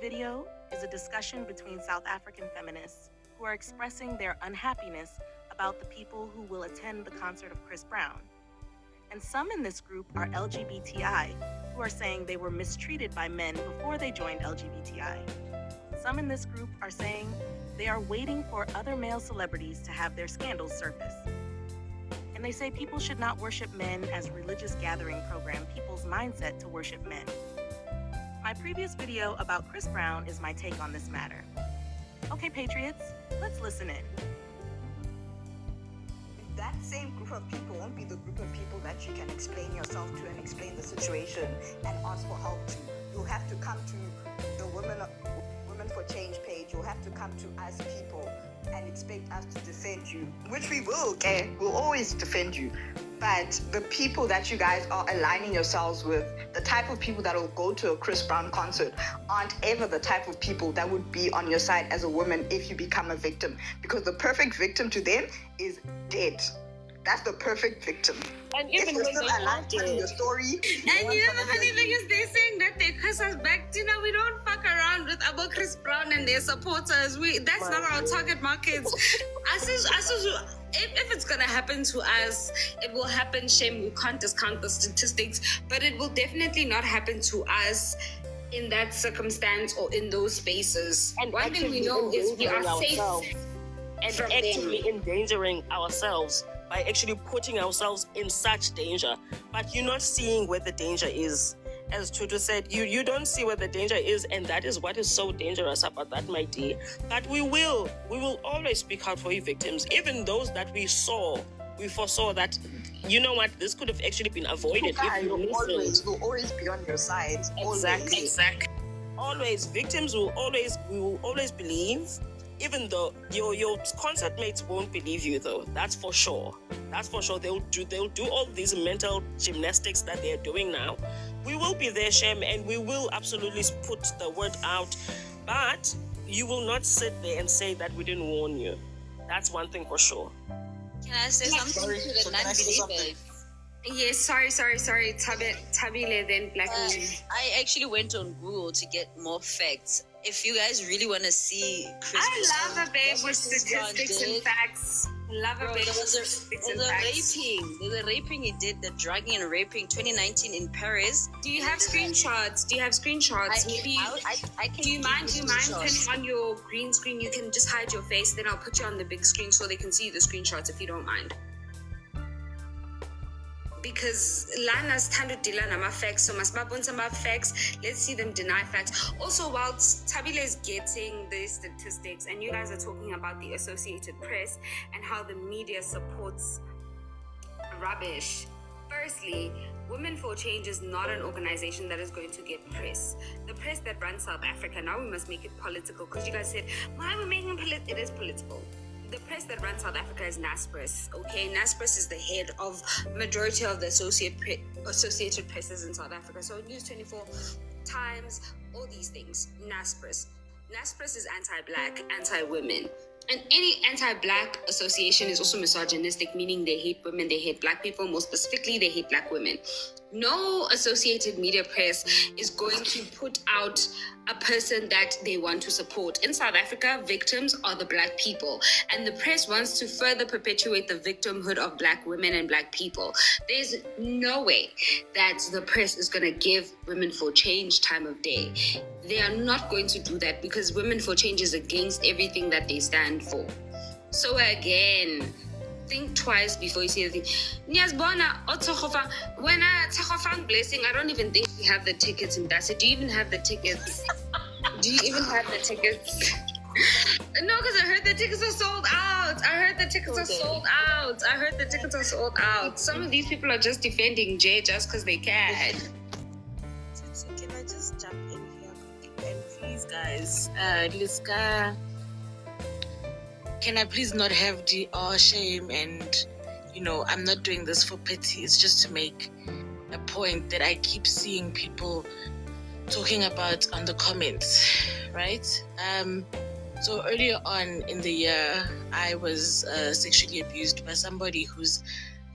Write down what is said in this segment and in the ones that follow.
video is a discussion between South African feminists who are expressing their unhappiness about the people who will attend the concert of Chris Brown. And some in this group are LGBTI, who are saying they were mistreated by men before they joined LGBTI. Some in this group are saying they are waiting for other male celebrities to have their scandals surface. And they say people should not worship men as religious gathering program people's mindset to worship men. My previous video about Chris Brown is my take on this matter. Okay, Patriots, let's listen in. That same group of people won't be the group of people that you can explain yourself to and explain the situation and ask for help to. You'll have to come to the Women for Change page. You'll have to come to us people and expect us to defend you, which we will, okay? We'll always defend you. But the people that you guys are aligning yourselves with, the type of people that will go to a Chris Brown concert, aren't ever the type of people that would be on your side as a woman if you become a victim. Because the perfect victim to them is dead. That's the perfect victim. And even when you're still alive telling your story. And you know the funny thing is they're saying that they curse us back. You know, we don't fuck around with about Chris Brown and their supporters. That's not our target markets. If it's gonna happen to us, it will happen. Shame, we can't discount the statistics, but it will definitely not happen to us in that circumstance or in those spaces. And one thing we know is we are safe and actively endangering ourselves by actually putting ourselves in such danger. But you're not seeing where the danger is. As Tutu said, you don't see where the danger is, and that is what is so dangerous about that, my dear. But we will always speak out for you victims, even those that we foresaw that, you know what, this could have actually been avoided if you listened. We'll always be on your side. Exactly. Always, victims we will always believe, even though your concert mates won't believe you, though. That's for sure. They'll do all these mental gymnastics that they're doing now. We will be there, Shem, and we will absolutely put the word out. But you will not sit there and say that we didn't warn you. That's one thing for sure. Can I say something to the non-believers? Yes, sorry. Tabile, then Black Moon. I actually went on Google to get more facts. If you guys really want to see Chris I love a babe with statistics and facts. Love a babe with statistics and facts. There's a raping he did, the drugging and raping 2019 in Paris. Do you have screenshots? I can do you mind turning on your green screen? You can just hide your face, then I'll put you on the big screen so they can see the screenshots if you don't mind. Because Lana's trying to deny my facts, so must some facts. Let's see them deny facts. Also, while Tabile is getting the statistics, and you guys are talking about the Associated Press and how the media supports rubbish. Firstly, Women for Change is not an organization that is going to get press. The press that runs South Africa, now we must make it political, because you guys said, why are we making it it is political. The press that runs South Africa is NASPRESS, okay? NASPRESS is the head of majority of the Associated Presses in South Africa. So News 24, Times, all these things, NASPRESS. NASPRESS is anti-black, anti-women. And any anti-black association is also misogynistic, meaning they hate women, they hate black people, more specifically, they hate black women. No associated media press is going to put out a person that they want to support. In South Africa, victims are the black people, and the press wants to further perpetuate the victimhood of black women and black people. There's no way that the press is going to give Women for Change time of day. They are not going to do that because Women for Change is against everything that they stand for. So again, think twice before you say anything. Nyasbona, when I blessing, I don't even think we have the tickets in Dasa. Do you even have the tickets? Do you even have the tickets? No, because I heard the tickets are sold out. Some of these people are just defending Jay just because they can. So can I just jump in here quickly? And please, guys, Liska, can I please not have the shame and, I'm not doing this for pity. It's just to make a point that I keep seeing people talking about on the comments, right? So earlier on in the year, I was sexually abused by somebody who's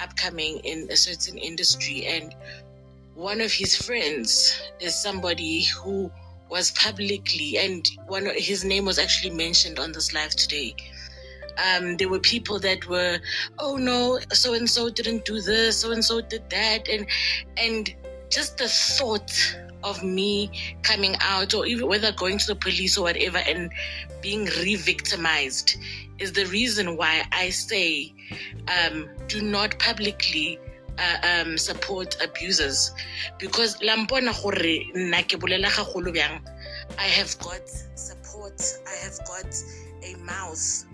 upcoming in a certain industry, and one of his friends is somebody who was publicly, and his name was actually mentioned on this live today. There were people that were, oh no, so and so didn't do this, so and so did that, and just the thought of me coming out, or even whether going to the police or whatever, and being re-victimized is the reason why I say do not publicly support abusers. Because I have got support, I have got a mouth,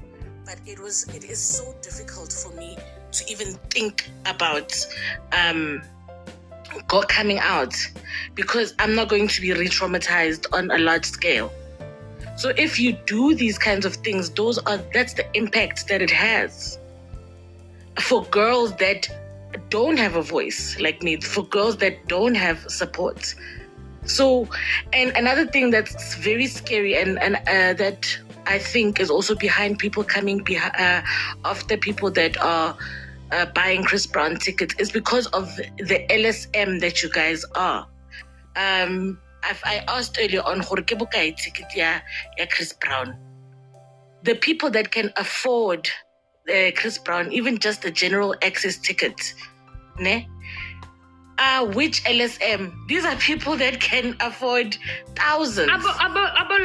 but it is so difficult for me to even think about coming out, because I'm not going to be re-traumatized on a large scale. So if you do these kinds of things, that's the impact that it has for girls that don't have a voice like me, for girls that don't have support. So, and another thing that's very scary and that I think is also behind people coming after people that are buying Chris Brown tickets is because of the LSM that you guys are. I asked earlier on ticket ya Chris Brown. The people that can afford Chris Brown, even just the general access ticket, which LSM? These are people that can afford thousands. Abo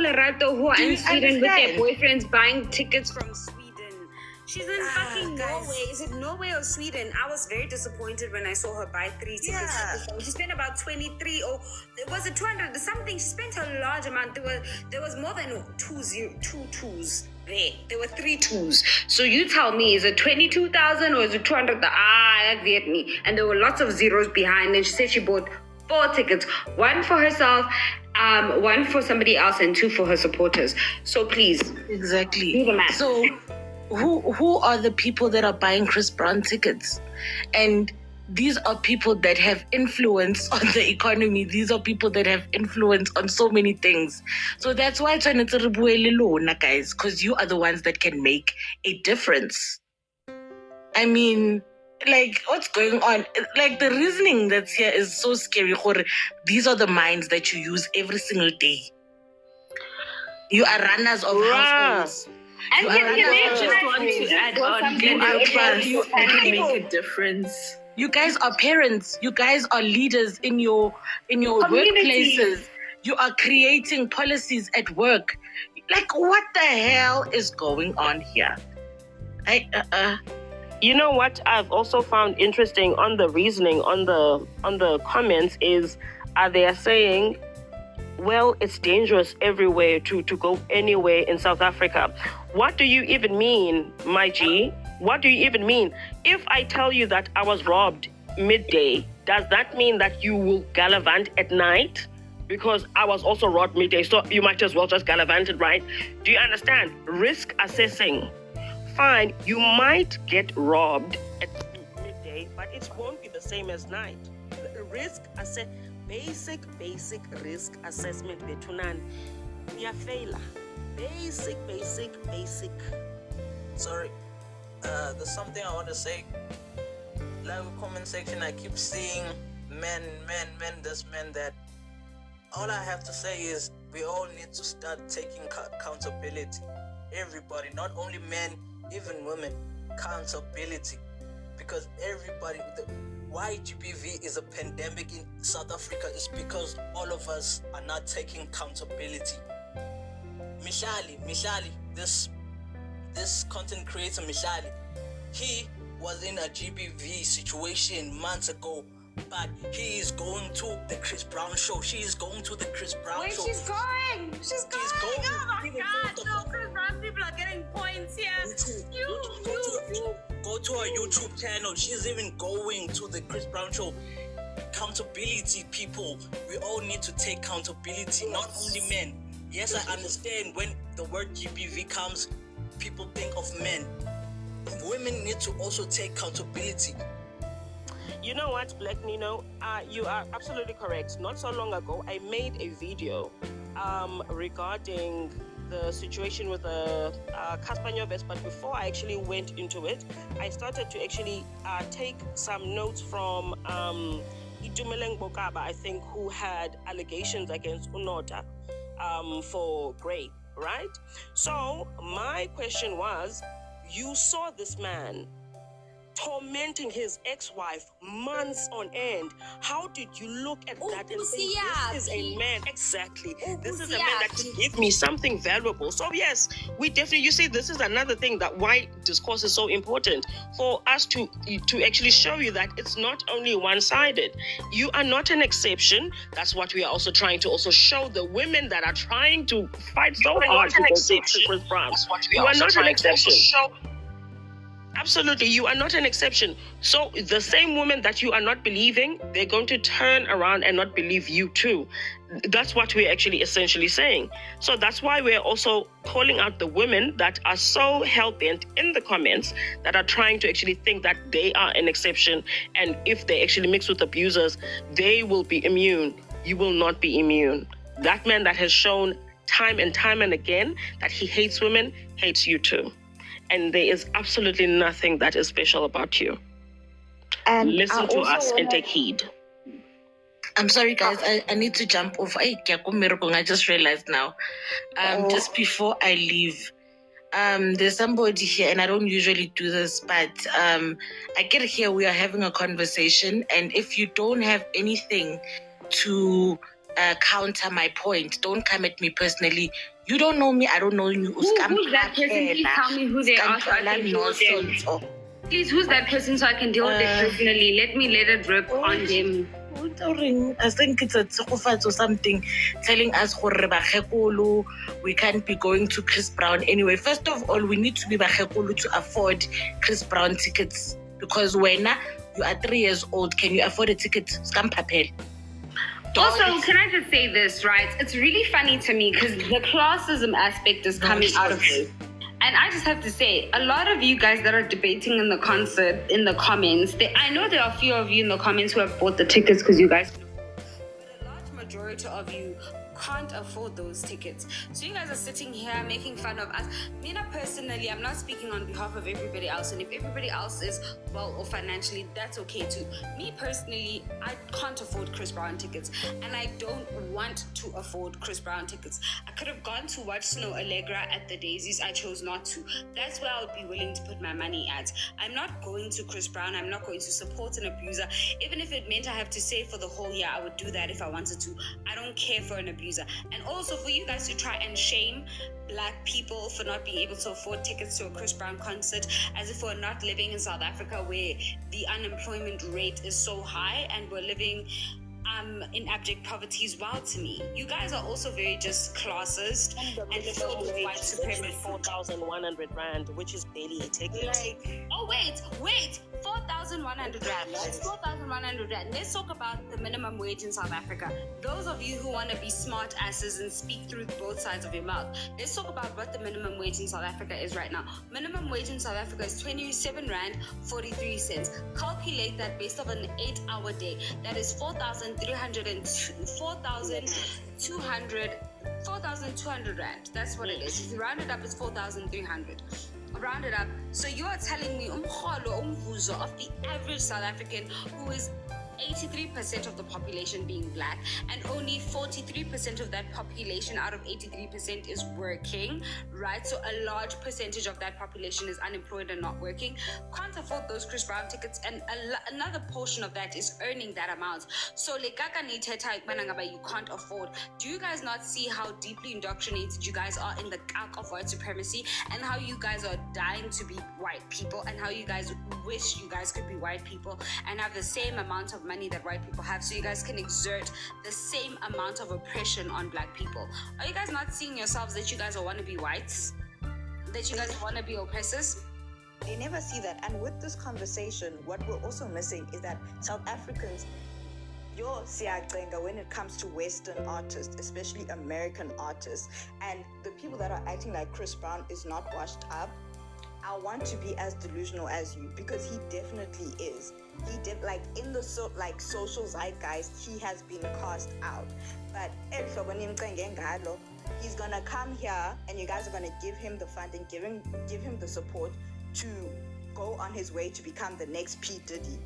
Lerato who are in Sweden with their boyfriends buying tickets from Sweden. She's in fucking Norway. Is it Norway or Sweden? I was very disappointed when I saw her buy 3 tickets. Yeah. She spent about 23 or was it 200 or something? She spent a large amount. There was more than two twos there. There were 3 twos. So you tell me, is it 22,000 or is it 200? That get me. And there were lots of zeros behind. And she said she bought 4 tickets, 1 for herself, 1 for somebody else, and 2 for her supporters. So please, exactly. do the math. So who are the people that are buying Chris Brown tickets? And these are people that have influence on the economy. These are people that have influence on so many things. So that's why I'm trying to guys, because you are the ones that can make a difference. I mean, like, what's going on? Like, the reasoning that's here is so scary. These are the minds that you use every single day. You are runners of households. And I just want to add on, you can make a difference. You guys are parents. You guys are leaders in your workplaces. You are creating policies at work. Like, what the hell is going on here? You know what I've also found interesting on the reasoning on the comments is they are saying, well, it's dangerous everywhere to go anywhere in South Africa. What do you even mean, my G? What do you even mean? If I tell you that I was robbed midday, does that mean that you will gallivant at night? Because I was also robbed midday, so you might as well just gallivant it, right? Do you understand? Risk assessing. Fine, you might get robbed at midday, but it won't be the same as night. Risk assessment. Basic risk assessment betunan failure. Basic. Sorry, there's something I want to say. Like the comment section, I keep seeing men, this, men, that. All I have to say is we all need to start taking accountability. Everybody, not only men, even women, accountability. Because everybody, why GBV is a pandemic in South Africa is because all of us are not taking accountability. Mishali, this content creator Mishali, he was in a GBV situation months ago, but he is going to the Chris Brown show. She is going to the Chris Brown show. She's going. Oh my God! No, Chris Brown people are getting points here. Go to her YouTube channel. She's even going to the Chris Brown show. Accountability, people. We all need to take accountability, not only men. Yes, I understand when the word GBV comes, people think of men. Women need to also take accountability. You know what, Black Nino? You are absolutely correct. Not so long ago, I made a video regarding the situation with the Caspania vest, but before I actually went into it, I started to actually take some notes from Itumeleng Bokaba, I think, who had allegations against Unota for rape, right? So my question was, you saw this man tormenting his ex-wife months on end. How did you look at that and think this is a man? Exactly. This is a man that can give me something valuable. So yes, we definitely, you see, this is another thing that why discourse is so important for us to actually show you that it's not only one-sided. You are not an exception. That's what we are also trying to also show the women that are trying to fight so hard to exception. You are not an exception. Absolutely, you are not an exception. So the same women that you are not believing, they're going to turn around and not believe you too. That's what we're actually essentially saying. So that's why we're also calling out the women that are so hell-bent in the comments that are trying to actually think that they are an exception, and if they actually mix with abusers, they will be immune. You will not be immune. That man that has shown time and time and again that he hates women, hates you too. And there is absolutely nothing that is special about you. And listen to us and take heed. I'm sorry, guys. I need to jump off. I just realized now. Just before I leave, there's somebody here, and I don't usually do this, but I get here. We are having a conversation, and if you don't have anything to counter my point, don't come at me personally. You don't know me, I don't know you. Who's that person? Please tell me who they are so I can deal with them. Please, who's that person so I can deal with it personally? Let it rip on them. I think it's a tsukufats or something telling us we can't be going to Chris Brown anyway. First of all, we need to be to afford Chris Brown tickets, because when you are 3 years old, can you afford a ticket? Scam papel. Also, can I just say this, right? It's really funny to me because the classism aspect is coming out of this. And I just have to say, a lot of you guys that are debating in the concert, in the comments, I know there are a few of you in the comments who have bought the tickets because you guys can afford, but a large majority of you can't afford those tickets. So you guys are sitting here making fun of us. Me personally, I'm not speaking on behalf of everybody else, and if everybody else is well or financially, that's okay too. Me personally, I can't afford Chris Brown tickets, and I don't want to afford Chris Brown tickets. I could have gone to watch Snow Allegra at the Daisies. I chose not to. That's where I would be willing to put my money at. I'm not going to Chris Brown. I'm not going to support an abuser. Even if it meant I have to save for the whole year, I would do that if I wanted to. I don't care for an abuser. And also for you guys to try and shame Black people for not being able to afford tickets to a Chris Brown concert, as if we're not living in South Africa where the unemployment rate is so high and we're living in abject poverty is wild to me. You guys are also very just classist and filled with white supremacy. 4,100 rand, which is barely a ticket. Oh wait, 4,100 rand. That's 4,100 rand. Let's talk about the minimum wage in South Africa. Those of you who want to be smart asses and speak through both sides of your mouth, let's talk about what the minimum wage in South Africa is right now. Minimum wage in South Africa is 27 rand 43 cents. Calculate that based on an 8-hour day. That is 4,200 rand. That's what it is. If you round it up, it's 4,300. Round it up. So you are telling me umvuzo of the average South African who is 83% of the population being Black, and only 43% of that population out of 83% is working, right? So a large percentage of that population is unemployed and not working, can't afford those Chris Brown tickets, and another portion of that is earning that amount. So you can't afford. Do you guys not see how deeply indoctrinated you guys are in the gunk of white supremacy, and how you guys are dying to be white people, and how you guys wish you guys could be white people and have the same amount of money that white people have, so you guys can exert the same amount of oppression on Black people? Are you guys not seeing yourselves that you guys want to be whites? That you guys want to be oppressors? They never see that. And with this conversation, what we're also missing is that South Africans, when it comes to Western artists, especially American artists, and the people that are acting like Chris Brown is not washed up, I want to be as delusional as you, because he definitely is. He did, like, in the social zeitgeist, he has been cast out. But he's gonna come here, and you guys are gonna give him the funding, give him the support to go on his way to become the next P. Diddy.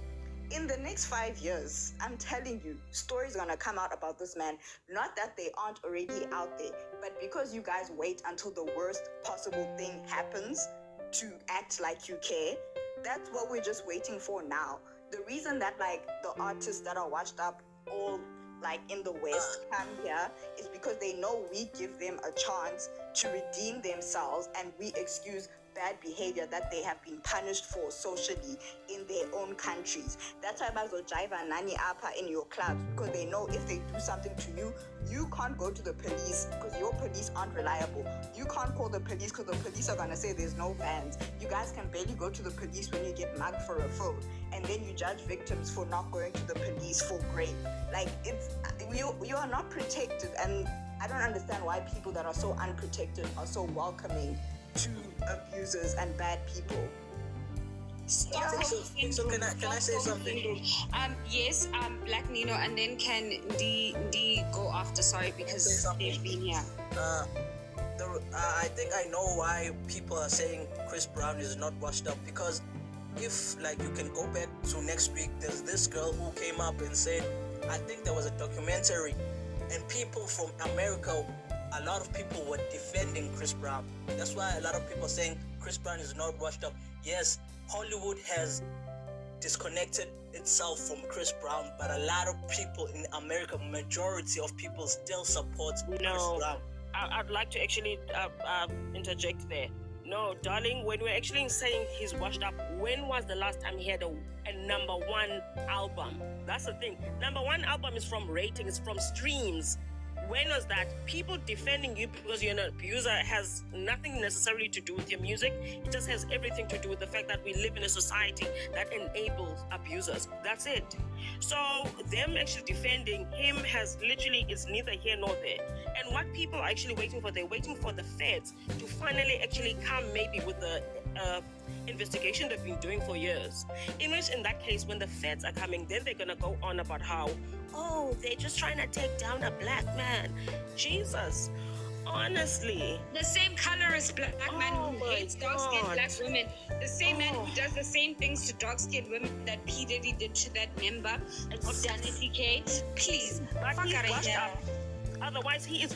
in the next 5 years, I'm telling you, stories are gonna come out about this man. Not that they aren't already out there, but because you guys wait until the worst possible thing happens to act like you care, that's what we're just waiting for now. The reason that like the artists that are washed up all like in the West come here is because they know we give them a chance to redeem themselves and we excuse bad behavior that they have been punished for socially in their own countries. That's why bazo jiva nani apa in your clubs, because they know if they do something to you, you can't go to the police because your police aren't reliable. You can't call the police because the police are gonna say there's no fans. You guys can barely go to the police when you get mugged for a phone, and then you judge victims for not going to the police for rape. Like it's you are not protected, and I don't understand why people that are so unprotected are so welcoming to abusers and bad people. So can I say something? Yes, Black Nino, and then can D go after? Sorry, because they've been here. I think I know why people are saying Chris Brown is not washed up, because if like you can go back to next week, there's this girl who came up and said, I think there was a documentary, and people from America, a lot of people were defending Chris Brown. That's why a lot of people are saying Chris Brown is not washed up. Yes, Hollywood has disconnected itself from Chris Brown, but a lot of people in America, majority of people still support Chris Brown. I'd like to actually interject there. No, darling, when we're actually saying he's washed up, when was the last time he had a number one album? That's the thing. Number one album is from ratings, from streams. When was that? People defending you because you're an abuser has nothing necessarily to do with your music. It just has everything to do with the fact that we live in a society that enables abusers. That's it. So them actually defending him has literally, it's neither here nor there. And what people are actually waiting for, they're waiting for the feds to finally actually come maybe with the investigation they've been doing for years. In which, in that case, when the feds are coming, then they're gonna go on about how, oh, they're just trying to take down a black man. Jesus, honestly. The same color as black man who hates dark-skinned black women. The same man who does the same things to dark-skinned women that P. Diddy did to that member of Danity K. Please, but fuck out of here. Up. Otherwise, he is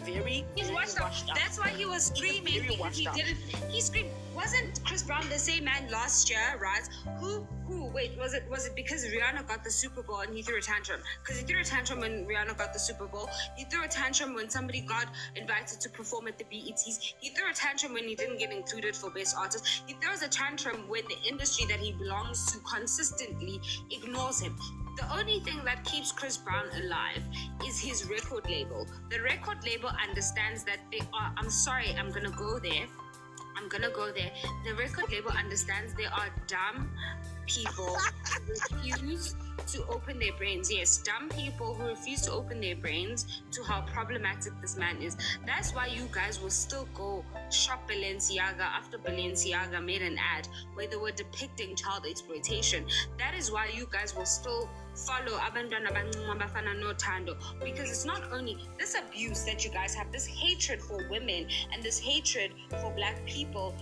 He's washed up. That's why he was screaming, because he didn't. He screamed. Wasn't Chris Brown the same man last year, right? Who? Wait, was it because Rihanna got the Super Bowl and he threw a tantrum? Because he threw a tantrum when Rihanna got the Super Bowl. He threw a tantrum when somebody got invited to perform at the BETs. He threw a tantrum when he didn't get included for Best Artist. He throws a tantrum when the industry that he belongs to consistently ignores him. The only thing that keeps Chris Brown alive is his record label. The record label understands that they are, I'm sorry, I'm gonna go there. The record label understands there are dumb people who refuse to open their brains. Yes, dumb people who refuse to open their brains to how problematic this man is. That's why you guys will still go shop Balenciaga after Balenciaga made an ad where they were depicting child exploitation. That is why you guys will still follow Abantwana Abancane Abafana Nothando, because it's not only this abuse that you guys have, this hatred for women and this hatred for black people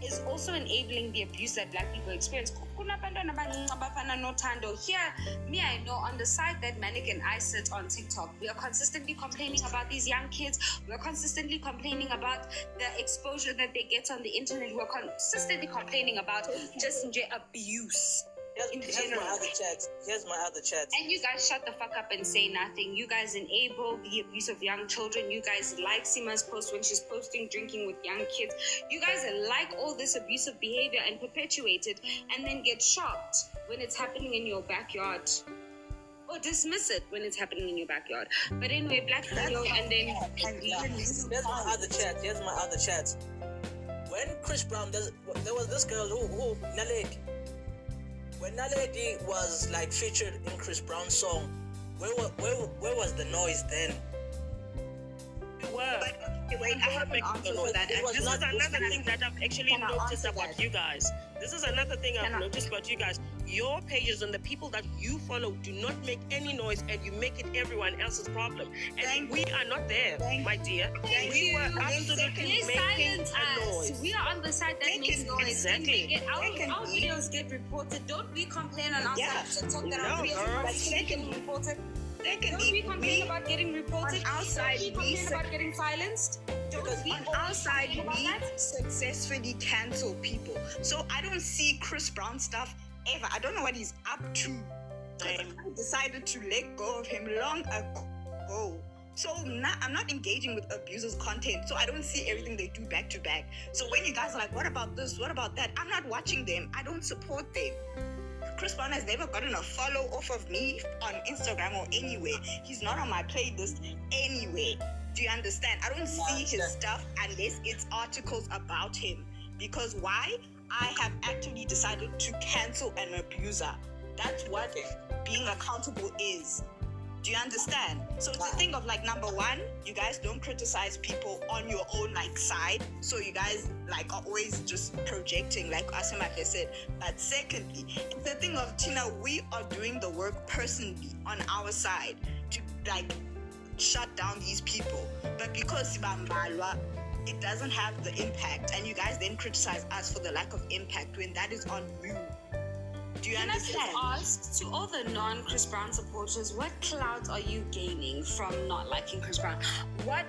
is also enabling the abuse that black people experience. Here, I know on the side that Manik and I sit on TikTok, we are consistently complaining about these young kids. We are consistently complaining about the exposure that they get on the internet. We are consistently complaining about just abuse. Here's my other chat. And you guys shut the fuck up and say nothing. You guys enable the abuse of young children. You guys like Sima's post when she's posting drinking with young kids. You guys like all this abusive behavior and perpetuate it, and then get shocked when it's happening in your backyard. Or dismiss it when it's happening in your backyard. But anyway, Black Video, and then... Here's my other chat. When Chris Brown, there was this girl who Naledi. When Naledi was like featured in Chris Brown's song, where was the noise then? Wait, I have an answer for that. This is another thing that I've actually noticed about you guys. This is another thing I've noticed about you guys. your pages and the people that you follow do not make any noise, and you make it everyone else's problem. And we are not there, my dear. We were absolutely making a noise. We are on the side that makes noise. Exactly. Our videos get reported. Don't we complain on our side that our videos get reported? Don't we complain about getting reported? On our side, Don't we complain about getting silenced? Because on our side, we successfully cancel people. So I don't see Chris Brown stuff ever. I don't know what he's up to. I decided to let go of him long ago. So now I'm not engaging with abusers' content. So I don't see everything they do back to back. So when you guys are like, what about this? What about that? I'm not watching them. I don't support them. Chris Brown has never gotten a follow off of me on Instagram or anywhere. He's not on my playlist anyway. Do you understand? I don't see his stuff unless it's articles about him. Because why? I have actually decided to cancel an abuser. That's what being accountable is. Do you understand? So it's a thing of like, number one, you guys don't criticize people on your own like side. So you guys like are always just projecting like Asimake said. But secondly, it's a thing of Tina, we are doing the work personally on our side to like shut down these people. But because Sibambalwa, it doesn't have the impact, and you guys then criticize us for the lack of impact when that is on you. Do you understand? Can I just ask, to all the non-Chris Brown supporters, what clout are you gaining from not liking Chris Brown? What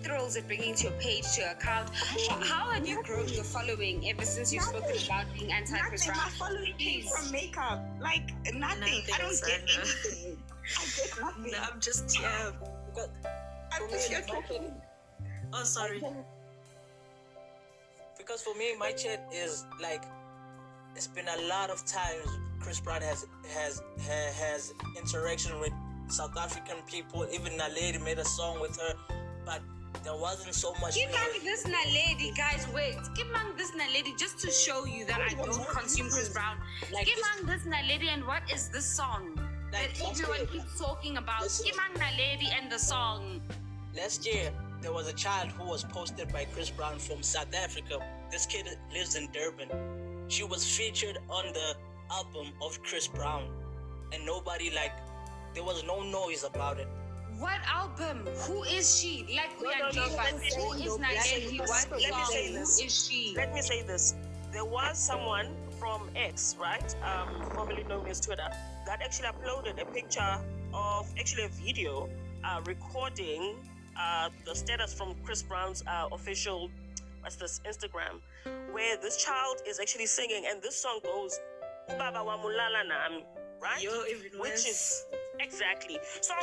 thrills it bringing to your page, to your account? How have you grown your following ever since you've spoken about being anti-Chris Brown? My following came from makeup. Like, nothing. I don't get anything. I get nothing. No, I'm just here. I'm just here talking. Oh, sorry. Because for me, my chat is like, it's been a lot of times Chris Brown has interaction with South African people. Even Naledi made a song with her, but there wasn't so much. Give me this Naledi, guys. Wait, give me this Naledi just to show you that I don't consume Chris Brown. Like give me this Naledi, and what is this song like that everyone keeps talking about? Give me Naledi and the song. Last year, there was a child who was posted by Chris Brown from South Africa. This kid lives in Durban. She was featured on the album of Chris Brown, and nobody there was no noise about it. What album? Who is she? Like, we are who is Naledi? What Let me say song? this. Who is she? Let me say this. There was someone from X, right? Formerly known as Twitter, that actually uploaded a picture of actually a video recording the status from Chris Brown's official, Instagram, where this child is actually singing, and this song goes, Ubaba wa mulala nami, right? Which is exactly. So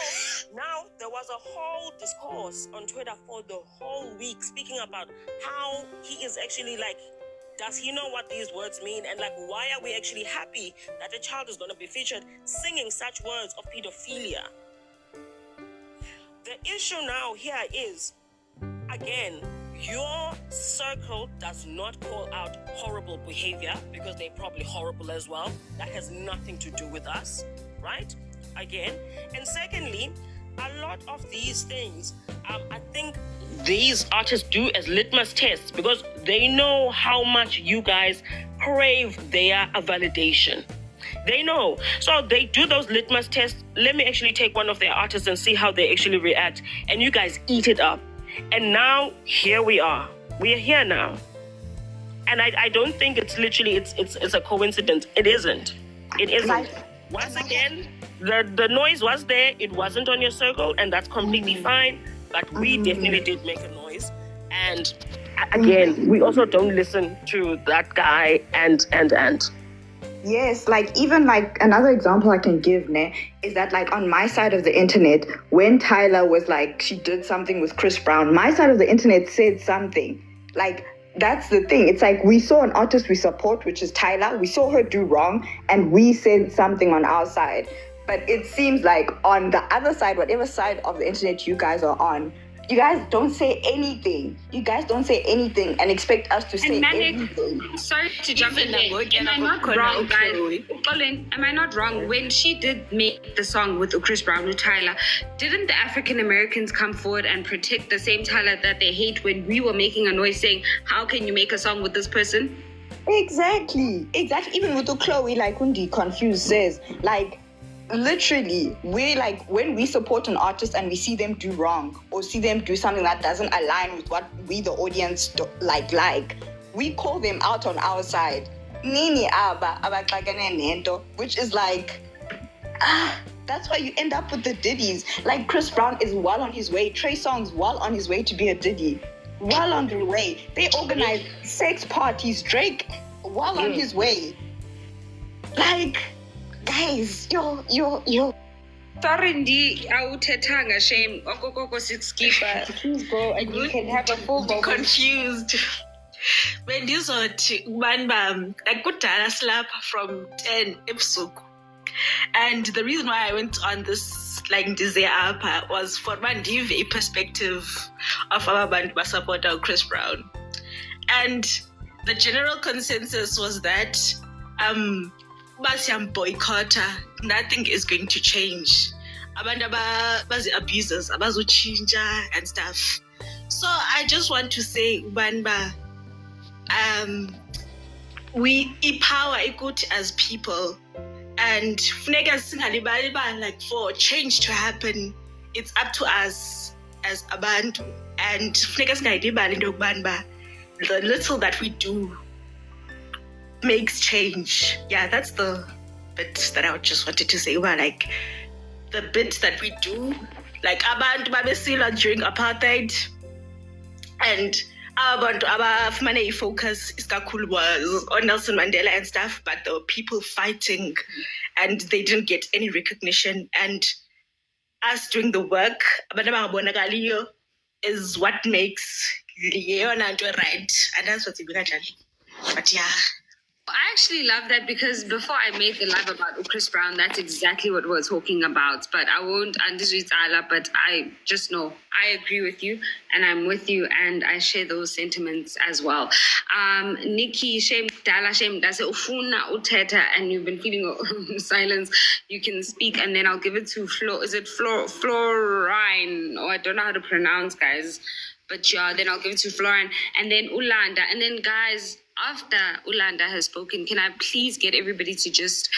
now there was a whole discourse on Twitter for the whole week speaking about how he is actually like, does he know what these words mean? And like, why are we actually happy that a child is going to be featured singing such words of pedophilia? The issue now here is, again, your circle does not call out horrible behavior because they're probably horrible as well. That has nothing to do with us, right? Again. And secondly, a lot of these things, I think these artists do as litmus tests because they know how much you guys crave their validation. They know. So they do those litmus tests. Let me actually take one of their artists and see how they actually react. And you guys eat it up. And now, here we are. We are here now. And I don't think it's literally, it's a coincidence. It isn't. It isn't. Once again, the noise was there. It wasn't on your circle, and that's completely fine. But we definitely did make a noise. And again, we also don't listen to that guy and. Yes, like even like another example I can give is that like on my side of the internet, when Tyler was like, she did something with Chris Brown, my side of the internet said something. Like, that's the thing. It's like we saw an artist we support, which is Tyler. We saw her do wrong and we said something on our side. But it seems like on the other side, whatever side of the internet you guys are on, you guys don't say anything. You guys don't say anything and expect us to say anything. Sorry to jump in there. Am I not wrong, guys? Colin, am I not wrong? When she did make the song with Chris Brown, with Tyler, didn't the African Americans come forward and protect the same Tyler that they hate when we were making a noise saying, how can you make a song with this person? Exactly. Even with the Chloe, like Undi confused says, like literally, we like when we support an artist and we see them do wrong or see them do something that doesn't align with what we the audience like, we call them out on our side. Nini abaxakene nento, which is like that's why you end up with the Diddies. Like Chris Brown is well on his way. Trey Songz well on his way to be a Diddy. Well on the way. They organize sex parties. Drake well on his way. Like, guys, yo. Sorry, Ndi, awuthethanga shame. Okokoko sikuskipha. Please go and you can have a full moment. Confused. Bendizothi ubani bam akudala slapha from 10 ebusuku. And the reason why I went on this like ndize apha was for mandive a perspective of abantu basupporta Chris Brown. And the general consensus was that basiyam boycotta, nothing is going to change. Abantu bazi abusers abazuchinja and stuff. So I just want to say ubanba we empower equity as people, and like for change to happen, it's up to us as abantu, and the little that we do makes change. Yeah, that's the bit that I just wanted to say about like the bit that we do, like abantu babesila during apartheid, and abantu abafumane focus iskakhulu was on Nelson Mandela and stuff, but there were people fighting and they didn't get any recognition, and us doing the work abantu abangabonakaliyo is what makes leyona nto right, and that's what's ibika. But yeah, I actually love that, because before I made the live about Chris Brown, that's exactly what we're talking about. But I won't understand Ala, but I just know I agree with you and I'm with you and I share those sentiments as well. Nikki, shame dala shame dase ufuna uteta, and you've been feeling silence. You can speak, and then I'll give it to Flo. Is it Florine? Oh, I don't know how to pronounce, guys. But yeah, then I'll give it to Florine, and then Ulanda, and then guys. After Ulanda has spoken, can I please get everybody to just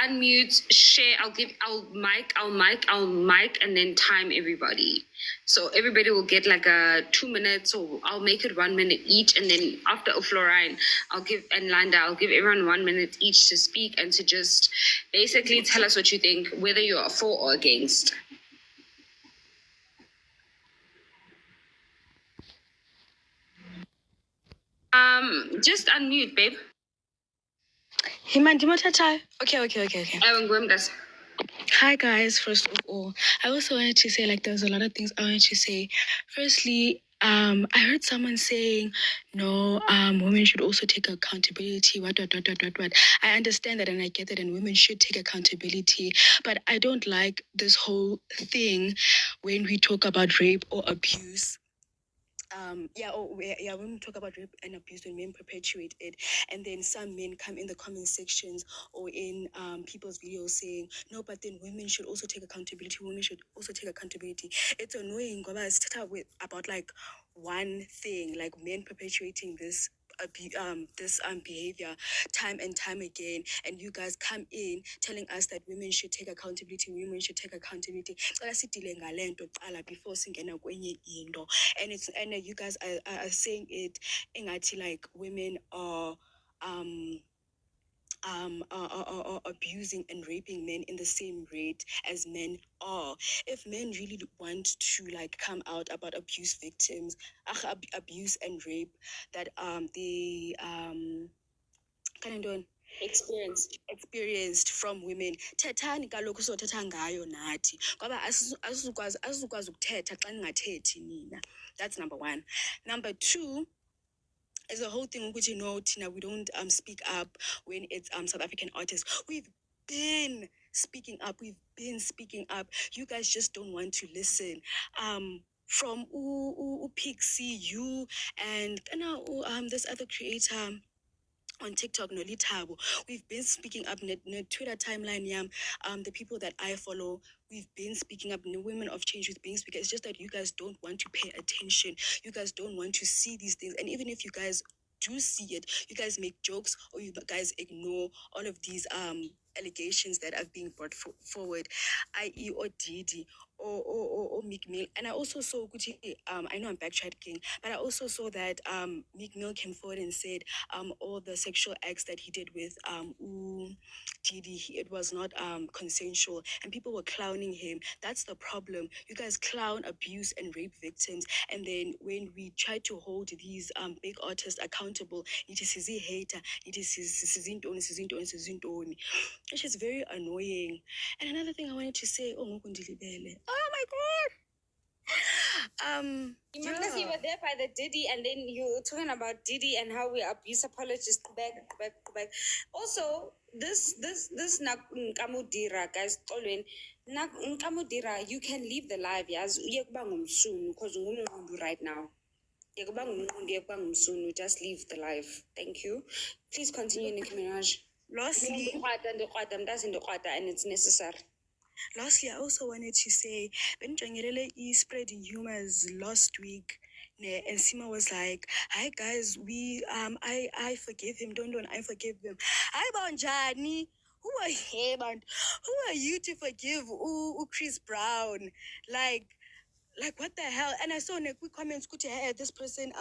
unmute, share? I'll mic, and then time everybody. So everybody will get like a 2 minutes, or I'll make it 1 minute each. And then after Florine, I'll give everyone 1 minute each to speak and to just basically tell us what you think, whether you're for or against. Just unmute, babe. Okay. Hi guys, first of all, I also wanted to say, like, there's a lot of things I wanted to say. Firstly, I heard someone saying, no, women should also take accountability, what. I understand that and I get that, and women should take accountability, but I don't like this whole thing when we talk about rape or abuse. When we talk about rape and abuse, when men perpetuate it, and then some men come in the comment sections or in people's videos saying, no, but then women should also take accountability. It's annoying about like one thing, like men perpetuating this behavior time and time again, and you guys come in telling us that women should take accountability. Before singena kwenye into, and you guys are saying it ingati like women are abusing and raping men in the same rate as men are. If men really want to like come out about abuse victims, abuse and rape that they experienced from women, thethani kaloku sothetha ngayo nathi, ngoba asizukwazi ukuthetha xa ningathethi nina. That's number one. Number two is the whole thing which, you know, Tina, we don't speak up when it's South African artists. We've been speaking up. You guys just don't want to listen. From Pixie, you and this other creator on TikTok, Nolitabo, we've been speaking up. Twitter timeline, the people that I follow, we've been speaking up. The women of change, we've been speaking. It's just that you guys don't want to pay attention. You guys don't want to see these things. And even if you guys do see it, you guys make jokes or you guys ignore all of these allegations that are being brought forward, i.e. or Didi or Meek Mill. And I also saw I know I'm backtracking, but I also saw that Meek Mill came forward and said all the sexual acts that he did with Didi, it was not consensual, and people were clowning him. That's the problem. You guys clown abuse and rape victims, and then when we try to hold these big artists accountable, it is a hater, it is which is very annoying. And another thing I wanted to say, oh my god. Because you were there by the Diddy, and then you were talking about Diddy and how we abuse apologists. Back. Also, this Nkamudira, guys, Nkamudira, you can leave the live, yes, because right now. Just leave the live. Thank you. Please continue, Nicki Minaj. Lastly, and it's necessary. Lastly, I also wanted to say, when Jangirele is spreading humors last week, and Sima was like, "Hi guys, I forgive him. Don't I forgive him? Hi Banjani, who are you, man? Who are you to forgive? Chris Brown, like what the hell?" And I saw in a quick comments, this person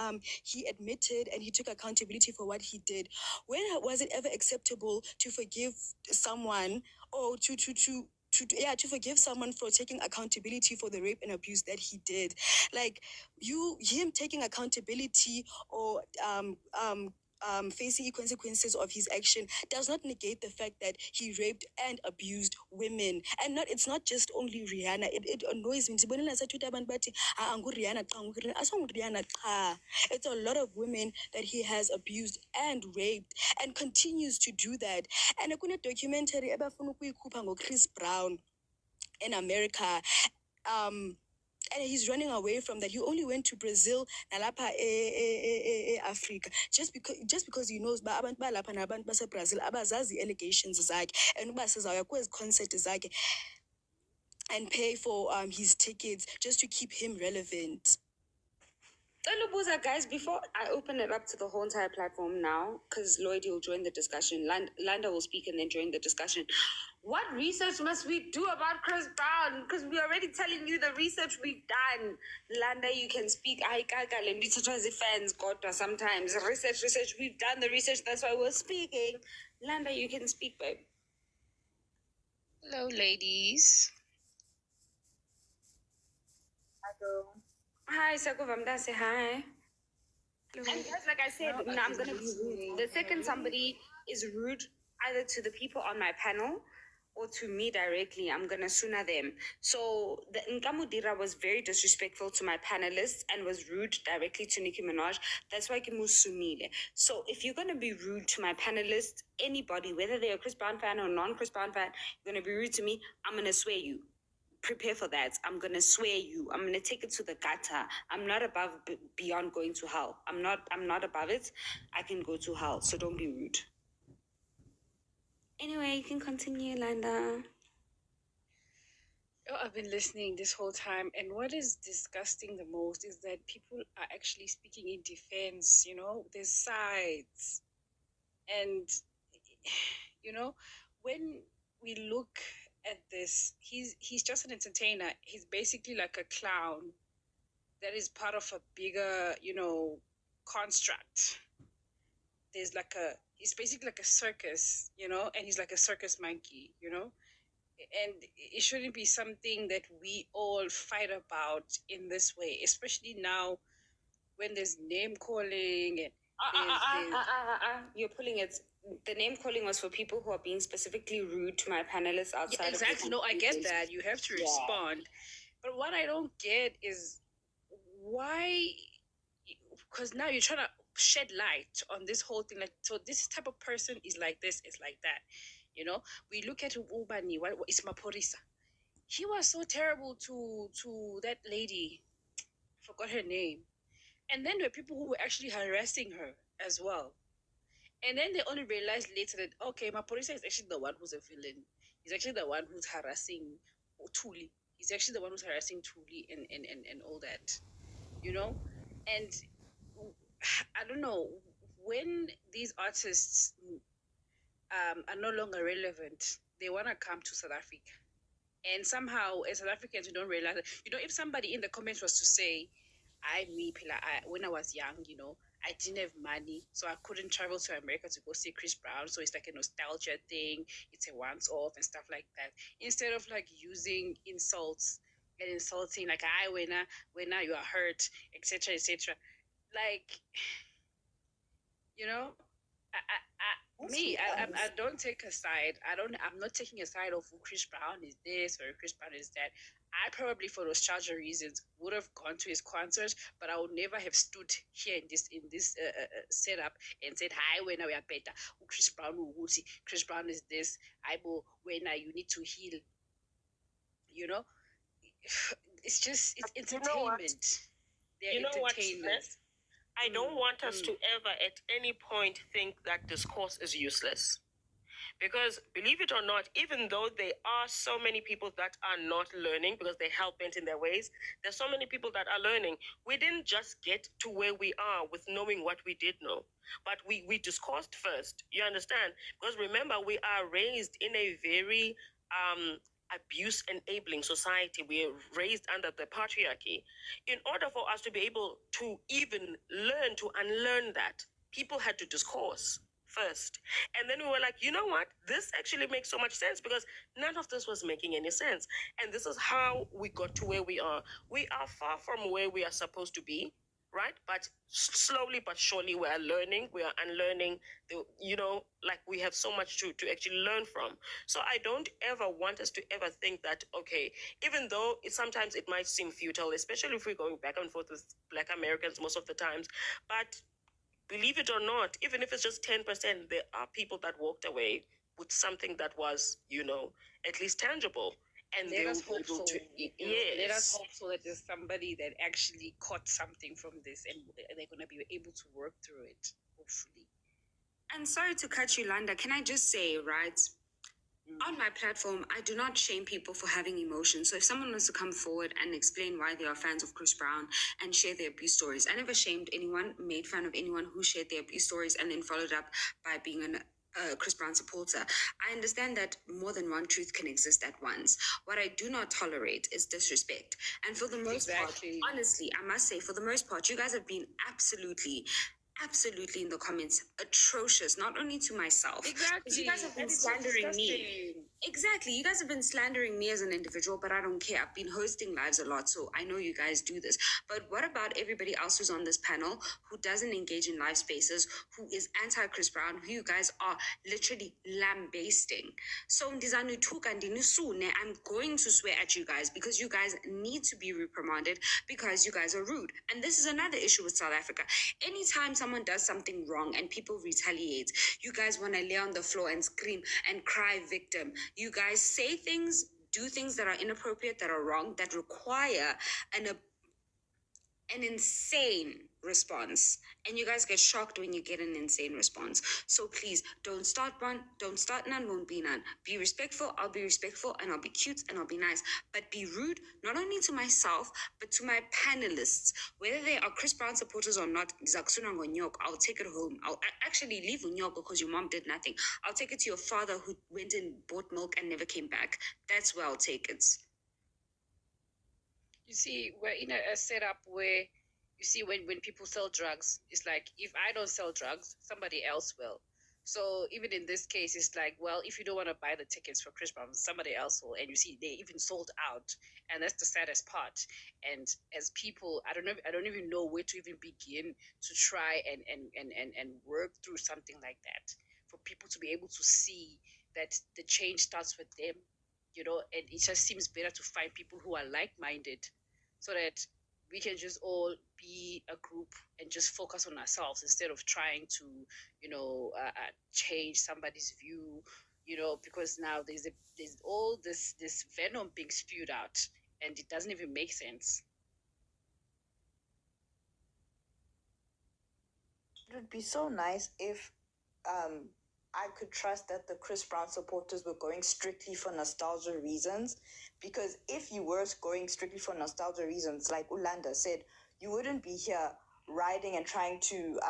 he admitted and he took accountability for what he did. When was it ever acceptable to forgive someone or to forgive someone for taking accountability for the rape and abuse that he did? Like him taking accountability or facing consequences of his action does not negate the fact that he raped and abused women. And it's not just only Rihanna. It annoys me. It's a lot of women that he has abused and raped and continues to do that. And a documentary about Chris Brown in America. And he's running away from that. He only went to Brazil, nalapha Africa, just because he knows abantu balapha nabantu base Brazil abazazi allegations zakhe, and uba sizawuya kwezi concert zakhe and pay for his tickets just to keep him relevant. Buza, guys, before I open it up to the whole entire platform now, because Lloyd will join the discussion, Landa will speak and then join the discussion. What research must we do about Chris Brown? Because we're already telling you the research we've done. Landa, you can speak. I fans got sometimes. Research. We've done the research. That's why we're speaking. Landa, you can speak, babe. Hello, ladies. Hello. Hi, Sagovamda, say hi. And guys, like I said, I'm going to be rude. The second somebody is rude either to the people on my panel or to me directly, I'm going to suna them. So the Nkamudira was very disrespectful to my panelists and was rude directly to Nicki Minaj. That's why Kimu sunile. So if you're going to be rude to my panelists, anybody, whether they're a Chris Brown fan or non-Chris Brown fan, you're going to be rude to me, I'm going to swear you. Prepare for that. I'm going to swear you. I'm going to take it to the gutter. I'm not above beyond going to hell. I'm not above it. I can go to hell. So don't be rude. Anyway, you can continue, Landa. Oh, I've been listening this whole time, and what is disgusting the most is that people are actually speaking in defense. There's sides. And, when we look at this, he's just an entertainer. He's basically like a clown that is part of a bigger, construct. He's basically like a circus, and he's like a circus monkey, and it shouldn't be something that we all fight about in this way, especially now when there's name calling and you're pulling it. The name calling was for people who are being specifically rude to my panelists outside. Yeah, exactly. No, I get that. You have to respond. But what I don't get is why, because now you're trying to shed light on this whole thing. Like, so this type of person is like this, is like that. We look at Ubani, what is Maporisa? He was so terrible to that lady. Forgot her name. And then there were people who were actually harassing her as well. And then they only realized later that, okay, Maporisa is actually the one who's a villain. He's actually the one who's harassing Tuli. He's actually the one who's harassing Tuli and all that. And I don't know, when these artists are no longer relevant, they want to come to South Africa. And somehow, as South Africans, we don't realize that. If somebody in the comments was to say, when I was young, I didn't have money, so I couldn't travel to America to go see Chris Brown. So it's like a nostalgia thing. It's a once-off and stuff like that. Instead of like using insults and insulting, like when you are hurt, etc., etc. Like, I don't take a side. I'm not taking a side of who Chris Brown is this or Chris Brown is that. I probably, for nostalgia reasons, would have gone to his concert, but I would never have stood here in this setup and said, "Hi, when we are better. Chris Brown, Chris Brown is this. When you need to heal." It's just entertainment. You know what, Ness? I don't want us to ever at any point think that discourse is useless. Because believe it or not, even though there are so many people that are not learning because they're hell-bent in their ways, there's so many people that are learning. We didn't just get to where we are with knowing what we did know, but we discoursed first. You understand? Because remember, we are raised in a very abuse-enabling society. We are raised under the patriarchy. In order for us to be able to even learn to unlearn that, people had to discourse first. And then we were like, you know what? This actually makes so much sense because none of this was making any sense. And this is how we got to where we are. We are far from where we are supposed to be, right? But slowly but surely we are learning, we are unlearning, we have so much to actually learn from. So I don't ever want us to ever think that, okay, even though sometimes it might seem futile, especially if we're going back and forth with Black Americans most of the times, but believe it or not, even if it's just 10%, there are people that walked away with something that was, at least tangible. And let us hope so. Yes. Let us hope so that there's somebody that actually caught something from this and they're going to be able to work through it, hopefully. And sorry to cut you, Landa. Can I just say, right? On my platform, I do not shame people for having emotions. So if someone wants to come forward and explain why they are fans of Chris Brown and share their abuse stories, I never shamed anyone, made fun of anyone who shared their abuse stories and then followed up by being a Chris Brown supporter. I understand that more than one truth can exist at once. What I do not tolerate is disrespect. And for the most part, honestly, I must say, for the most part, you guys have been absolutely in the comments atrocious, not only to myself. Exactly. You guys have been slandering me. Exactly. You guys have been slandering me as an individual, but I don't care. I've been hosting lives a lot, so I know you guys do this. But what about everybody else who's on this panel who doesn't engage in live spaces, who is anti-Chris Brown, who you guys are literally lambasting? So I'm going to swear at you guys because you guys need to be reprimanded because you guys are rude. And this is another issue with South Africa. Anytime someone does something wrong and people retaliate, you guys want to lay on the floor and scream and cry victim. You guys say things, do things that are inappropriate, that are wrong, that require an insane response, and you guys get shocked when you get an insane response. So please don't start one, don't start none, won't be none. Be respectful, I'll be respectful, and I'll be cute and I'll be nice, but be rude not only to myself but to my panelists, whether they are Chris Brown supporters or not. I'll take it home. I'll actually leave Unyoko because your mom did nothing. I'll take it to your father who went and bought milk and never came back. That's where I'll take it. You see, we're in a setup where, you see, when people sell drugs, it's like, if I don't sell drugs, somebody else will. So even in this case, it's like, well, if you don't want to buy the tickets for Chris Brown, somebody else will. And you see, they even sold out, and that's the saddest part. And as people, I don't even know where to even begin to try and work through something like that, for people to be able to see that the change starts with them. And it just seems better to find people who are like-minded so that we can just all be a group and just focus on ourselves instead of trying to, change somebody's view, because now there's all this venom being spewed out and it doesn't even make sense. It would be so nice if I could trust that the Chris Brown supporters were going strictly for nostalgia reasons, because if you were going strictly for nostalgia reasons, like Ulanda said, you wouldn't be here riding and trying to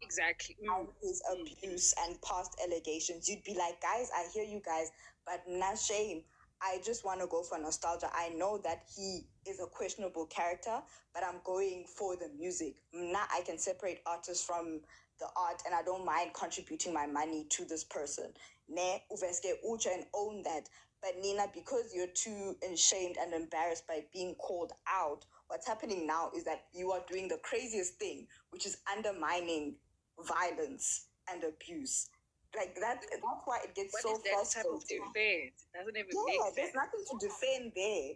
Exactly. And his abuse and past allegations, you'd be like, guys, I hear you guys, but not shame. I just want to go for nostalgia. I know that he is a questionable character, but I'm going for the music. Now I can separate artists from the art, and I don't mind contributing my money to this person. Ne uveske ucha and own that. But Nina, because you're too ashamed and embarrassed by being called out, what's happening now is that you are doing the craziest thing, which is undermining violence and abuse. Like that's why it gets What so is that type of frustrating. defense? It doesn't even make There's sense. nothing to defend there.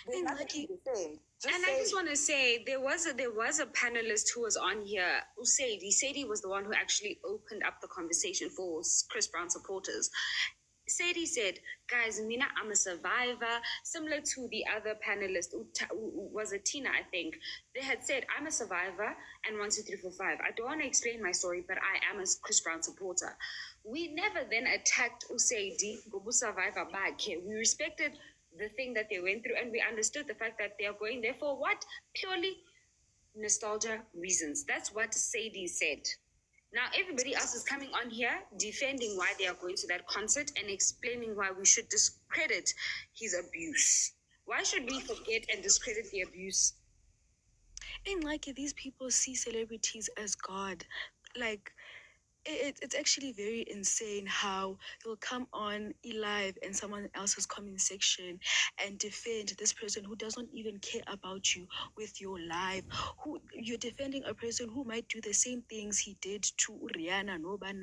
There's And nothing to defend. I just want to say there was a panelist who was on here, Usaidi. Sadie was the one who actually opened up the conversation for Chris Brown supporters. Sadie said, guys, Mina, I'm a survivor. Similar to the other panelist, was it Tina, I think. They had said, I'm a survivor and 1, 2, 3, 4, 5. I don't want to explain my story, but I am a Chris Brown supporter. We never then attacked Usaidi, Gobu survivor back here. We respected the thing that they went through and we understood the fact that they are going there for what? Purely nostalgia reasons. That's what Sadie said. Now, everybody else is coming on here defending why they are going to that concert and explaining why we should discredit his abuse. Why should we forget and discredit the abuse? And like these people see celebrities as God. Like it's actually very insane how you'll come on live in someone else's comment section and defend this person who doesn't even care about you with your life. Who you're defending a person who might do the same things he did to Rihanna, Noban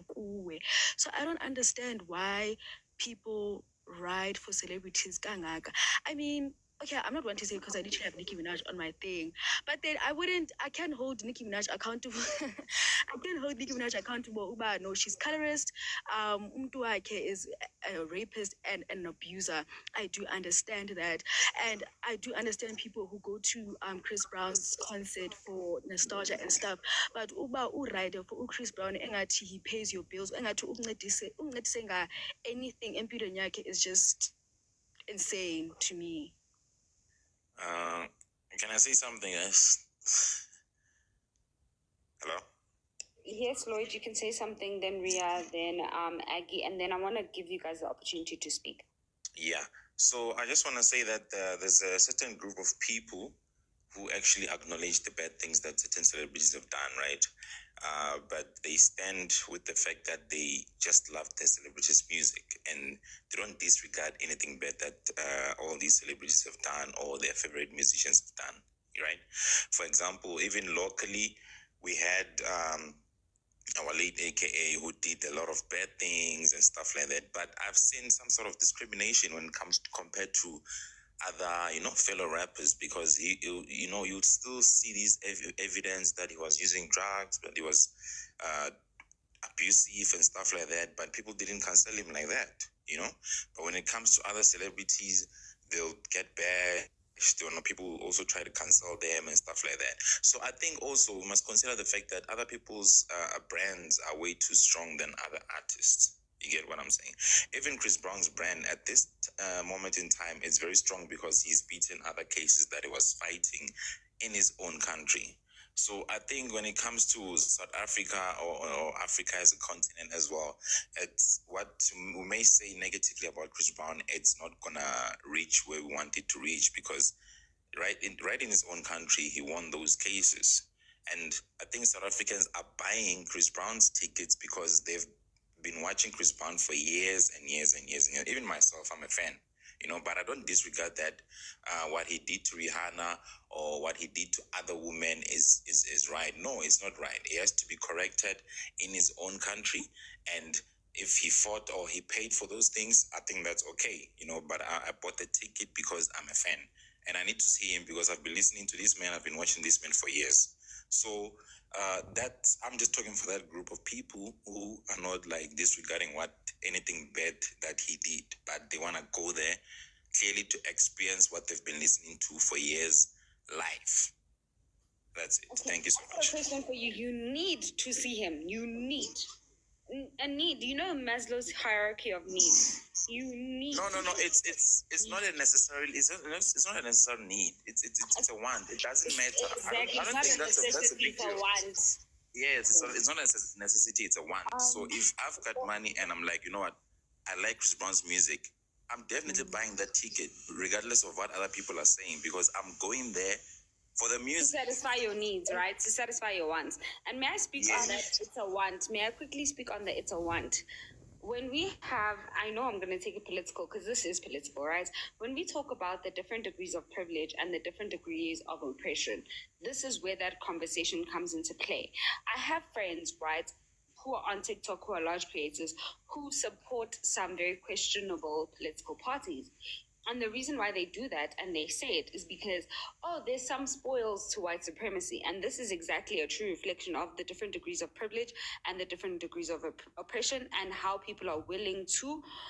Kuwe. So I don't understand why people ride for celebrities kangaka. I mean, okay, I'm not one to say because I need to have Nicki Minaj on my thing, but then I can't hold Nicki Minaj accountable. I can't hold Nicki Minaj accountable. Uba, no, she's colorist. Umtu wakhe is a rapist and an abuser. I do understand that, and I do understand people who go to Chris Brown's concert for nostalgia and stuff. But Uba rider for Chris Brown, engathi he pays your bills. Engathi uncedise nga anything empilweni yakhe is just insane to me. Can I say something else? Hello? Yes, Lloyd, you can say something, then Ria, then Aggie, and then I want to give you guys the opportunity to speak. Yeah. So I just want to say that there's a certain group of people who actually acknowledge the bad things that certain celebrities have done, right? But they stand with the fact that they just love the celebrities' music and they don't disregard anything bad that all these celebrities have done or their favorite musicians have done, right? For example, even locally, we had our late AKA who did a lot of bad things and stuff like that. But I've seen some sort of discrimination when it comes to compared to other, fellow rappers, because you'd still see these evidence that he was using drugs, that he was abusive and stuff like that, but people didn't cancel him like that, But when it comes to other celebrities, they'll get bashed. People also try to cancel them and stuff like that. So I think also we must consider the fact that other people's brands are way too strong than other artists. You get what I'm saying? Even Chris Brown's brand at this moment in time is very strong because he's beaten other cases that he was fighting in his own country. So I think when it comes to South Africa or Africa as a continent as well, it's what we may say negatively about Chris Brown, it's not gonna reach where we want it to reach because right in his own country, he won those cases. And I think South Africans are buying Chris Brown's tickets because they've been watching Chris Brown for years and years and years and years. Even myself, I'm a fan. But I don't disregard that what he did to Rihanna or what he did to other women is right. No, it's not right. He has to be corrected in his own country. And if he fought or he paid for those things, I think that's okay, But I bought the ticket because I'm a fan. And I need to see him because I've been listening to this man. I've been watching this man for years. So I'm just talking for that group of people who are not like disregarding anything bad that he did, but they want to go there clearly to experience what they've been listening to for years live. That's it. Okay. Thank you so much. A question for you. You need to see him. You need. A need. Maslow's hierarchy of needs. You need. No. It's not a necessarily. It's not a necessary need. It's a want. It doesn't matter. Exactly. I don't think that's a big deal. Want. Yes, so it's not a necessity, it's a want. So if I've got money and I'm like, you know what, I like Chris Brown's music, I'm definitely buying that ticket, regardless of what other people are saying, because I'm going there for the To music. satisfy your needs, right? To satisfy your wants. And may I speak on that? It's a want. May I quickly speak on the it's a want? When we have, I know I'm going to take it political because this is political, right? When we talk about the different degrees of privilege and the different degrees of oppression, this is where that conversation comes into play. I have friends, right, who are on TikTok, who are large creators, who support some very questionable political parties. And the reason why they do that and they say it is because, oh, there's some spoils to white supremacy. And this is exactly a true reflection of the different degrees of privilege and the different degrees of oppression and how people are willing to,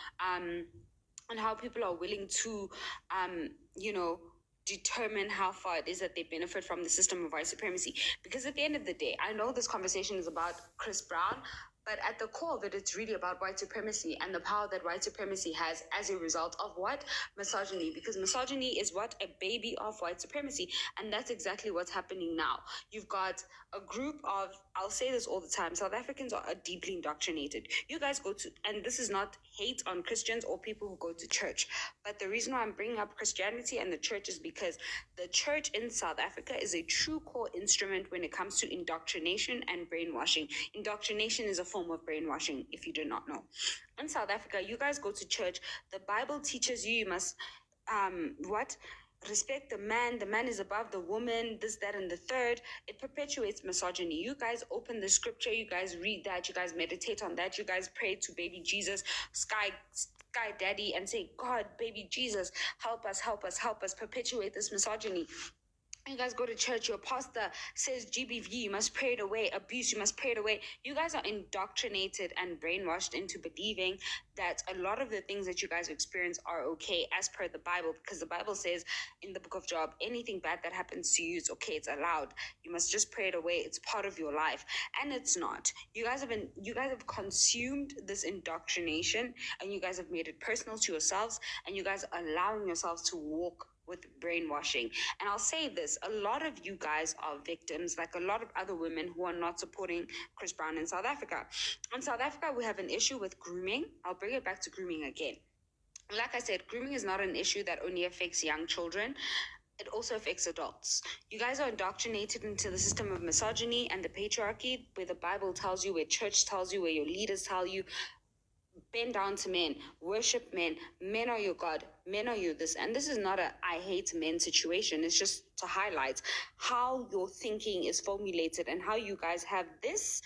um, you know, determine how far it is that they benefit from the system of white supremacy. Because at the end of the day, I know this conversation is about Chris Brown, but at the core of it, it's really about white supremacy and the power that white supremacy has as a result of what? Misogyny. Because misogyny is what? A baby of white supremacy. And that's exactly what's happening now. You've got a group of, I'll say this all the time, South Africans are deeply indoctrinated. You guys go to, and this is not hate on Christians or people who go to church, but the reason why I'm bringing up Christianity and the church is because the church in South Africa is a true core instrument when it comes to indoctrination and brainwashing. Indoctrination is a form of brainwashing, if you do not know. In South Africa, you guys go to church, the Bible teaches you must, respect the man is above the woman, this, that, and the third. It perpetuates misogyny. You guys open the scripture, you guys read that, you guys meditate on that, you guys pray to baby Jesus, Sky Daddy, and say, God, baby Jesus, help us, perpetuate this misogyny. You guys go to church, your pastor says GBV, you must pray it away, abuse, you must pray it away. You guys are indoctrinated and brainwashed into believing that a lot of the things that you guys experience are okay as per the Bible, because the Bible says in the book of Job, anything bad that happens to you, it's okay, it's allowed. You must just pray it away, it's part of your life. And it's not. You guys have consumed this indoctrination and you guys have made it personal to yourselves and you guys are allowing yourselves to walk with brainwashing. And I'll say this, a lot of you guys are victims, like a lot of other women who are not supporting Chris Brown in South Africa. In South Africa, we have an issue with grooming. I'll bring it back to grooming again. Like I said, grooming is not an issue that only affects young children. It also affects adults. You guys are indoctrinated into the system of misogyny and the patriarchy, where the Bible tells you, where church tells you, where your leaders tell you, bend down to men, worship men, men are your God, men are you this. And this is not a I hate men situation. It's just to highlight how your thinking is formulated and how you guys have this,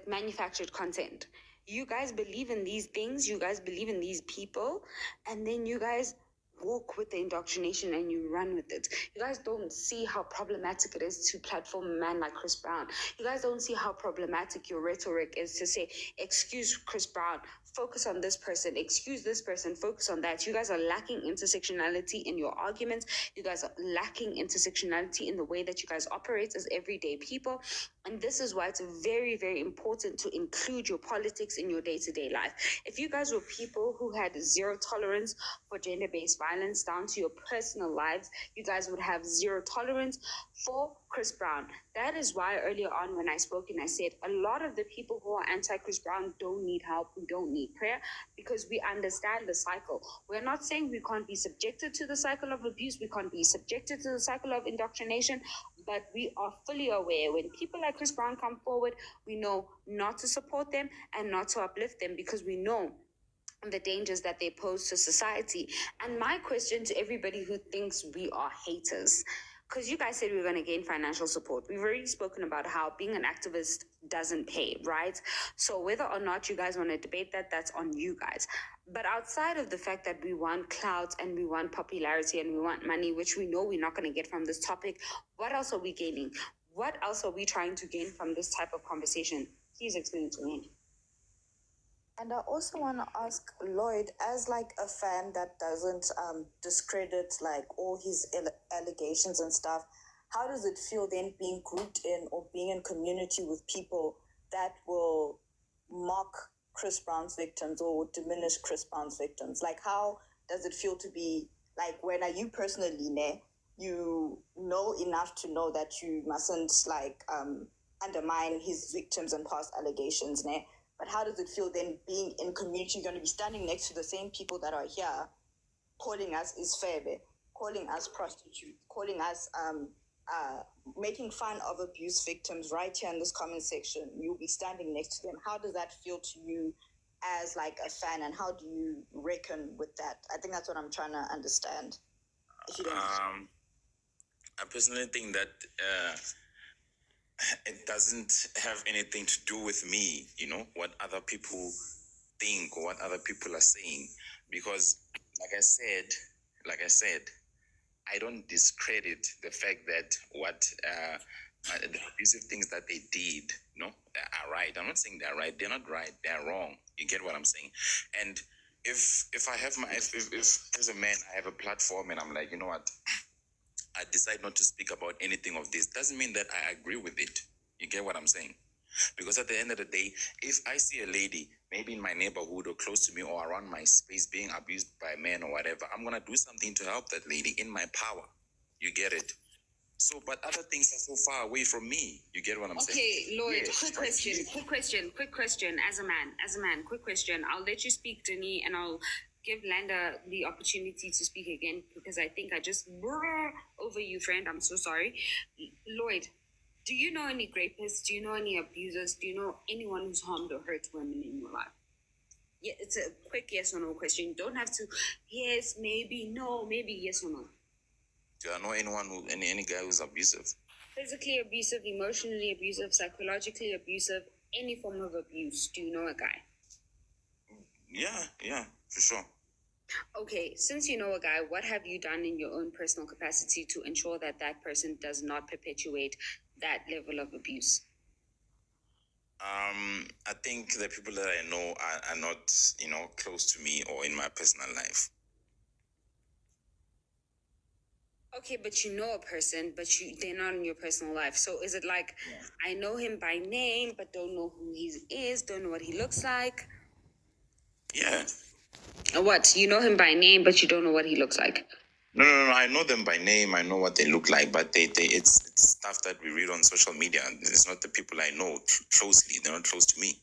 manufactured content. You guys believe in these things, you guys believe in these people, and then you guys walk with the indoctrination and you run with it. You guys don't see how problematic it is to platform a man like Chris Brown. You guys don't see how problematic your rhetoric is to say, excuse Chris Brown, focus on this person, excuse this person, focus on that. You guys are lacking intersectionality in your arguments. You guys are lacking intersectionality in the way that you guys operate as everyday people. And this is why it's very, very important to include your politics in your day-to-day life. If you guys were people who had zero tolerance for gender-based violence down to your personal lives, you guys would have zero tolerance for Chris Brown. That is why earlier on when I spoke and I said a lot of the people who are anti-Chris Brown don't need help, we don't need prayer, because we understand the cycle. We're not saying we can't be subjected to the cycle of abuse, we can't be subjected to the cycle of indoctrination, but we are fully aware when people like Chris Brown come forward, we know not to support them and not to uplift them, because we know the dangers that they pose to society. And my question to everybody who thinks we are haters, because you guys said we were going to gain financial support. We've already spoken about how being an activist doesn't pay, right? So whether or not you guys want to debate that, that's on you guys. But outside of the fact that we want clout and we want popularity and we want money, which we know we're not going to get from this topic, what else are we gaining? What else are we trying to gain from this type of conversation? Please explain to me. And I also want to ask Lloyd, as like a fan that doesn't discredit like all his allegations and stuff, how does it feel then being grouped in or being in community with people that will mock Chris Brown's victims or diminish Chris Brown's victims? Like, how does it feel to be like, when are you personally, you know know enough to know that you mustn't undermine his victims and past allegations, ne? But how does it feel then being in community? You're going to be standing next to the same people that are here, calling us isfebe, calling us prostitutes, calling us making fun of abuse victims right here in this comment section. You'll be standing next to them. How does that feel to you as like a fan, and how do you reckon with that? I think that's what I'm trying to understand. If you don't I personally think that it doesn't have anything to do with me, what other people think or what other people are saying, because like I said, I don't discredit the fact that what the abusive things that they did, are right. I'm not saying they're right. They're not right. They're wrong. You get what I'm saying? And if I have if as a man I have a platform and I'm like, you know what, I decide not to speak about anything of this, doesn't mean that I agree with it. You get what I'm saying? Because at the end of the day, if I see a lady, maybe in my neighborhood or close to me or around my space, being abused by men or whatever, I'm going to do something to help that lady in my power. You get it? So, but other things are so far away from me. You get what I'm saying? Okay, Lloyd, Yes, quick question. As a man, quick question. I'll let you speak, Denny, and I'll give Landa the opportunity to speak again, because I think I just over you, friend. I'm so sorry. Lloyd, do you know any rapists? Do you know any abusers? Do you know anyone who's harmed or hurt women in your life? Yeah, it's a quick yes or no question. You don't have to yes, maybe, no, maybe, yes or no. Do I know anyone any guy who's abusive? Physically abusive, emotionally abusive, psychologically abusive, any form of abuse. Do you know a guy? Yeah, for sure. Okay, since you know a guy, what have you done in your own personal capacity to ensure that that person does not perpetuate that level of abuse? I think the people that I know are not, close to me or in my personal life. Okay, but you know a person, but they're not in your personal life. So is it like, I know him by name, but don't know who he is, don't know what he looks like? Yeah. What? You know him by name, but you don't know what he looks like? No. I know them by name. I know what they look like, but it's stuff that we read on social media. It's not the people I know closely. They're not close to me.